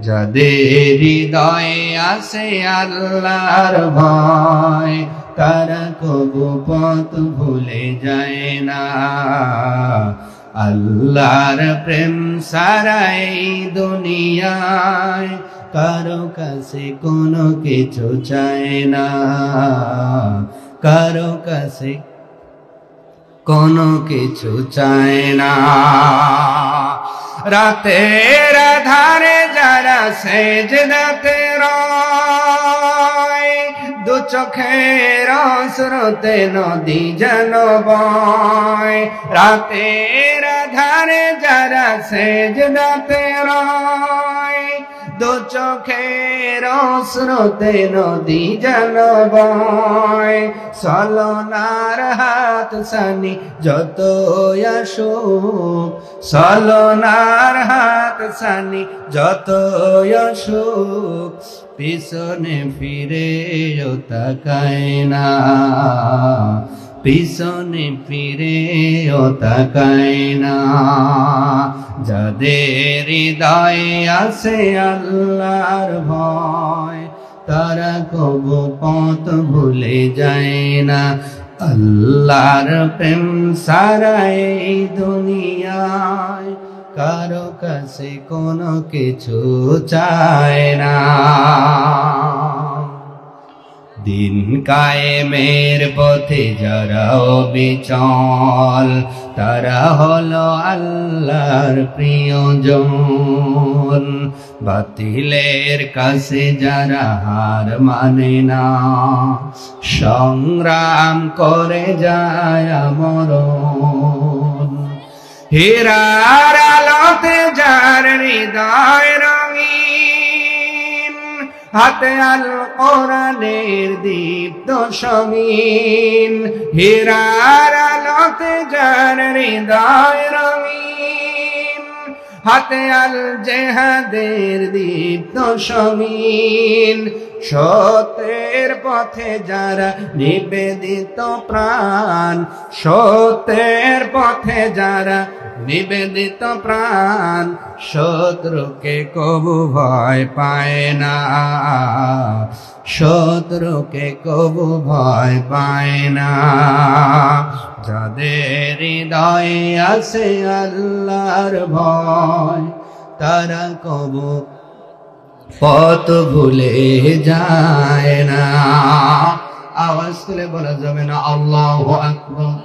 যাদের হৃদয়ে আছে আল্লাহর ভয় তারা কবু পথ ভুলে যায় না। আল্লাহর প্রেম ছাড়া এই দুনিয়ায় কারো কাছে কোনো কিছু চায় না, কারো কাছে কোনো কিছু চায় না। রাতের আধারে যারা সেজদাতে রয়, দু চোখের স্রোতে নদী যেন বয়। রাতের আধারে যারা সেজদাতে রয়, দু চোখের স্রোতে নদী যেন বয়। ছলনার হাত ছানি যত আসুক, ছলনার হাত ছানি যত আসুক, পিছনে ফিরেও তাকায় না, পিছনে ফিরেও তাকায় না। যাদের হৃদয়ে আছে আল্লাহর ভয় তারা কবু পথ ভুলে যায় না। আল্লাহর প্রেম ছাড়া এই দুনিয়ায় কারো কাছে কোনো কিছু চায় না। দিন কায়েমের পথে যারা অবিচল তারা হলো আল্লাহর প্রিয়জন। বাতিলের কাছে যারা হার মানে না, সংগ্রাম করে যায় মরণ। হীরার আলোতে যার হৃদয় রঙিন, হাতে আল কোরআনের দীপ্ত সঙ্গীন। হীরার আলোতে যার হৃদয় রঙিন, হাতে আল জেহাদের দীপ্ত সঙ্গীন। সত্যের পথে যারা নিবেদিত প্রাণ, সত্যের পথে যারা নিবেদিত প্রাণ, শত্রুকে কবু ভয় পায় না, শত্রুকে কবু ভয় পায় না। যাদের হৃদয়ে আছে আল্লাহর ভয় তারা কবু পথ ভুলে যায় না। আওয়াজ তুলে বলা যাবে না আল্লাহু আকবার।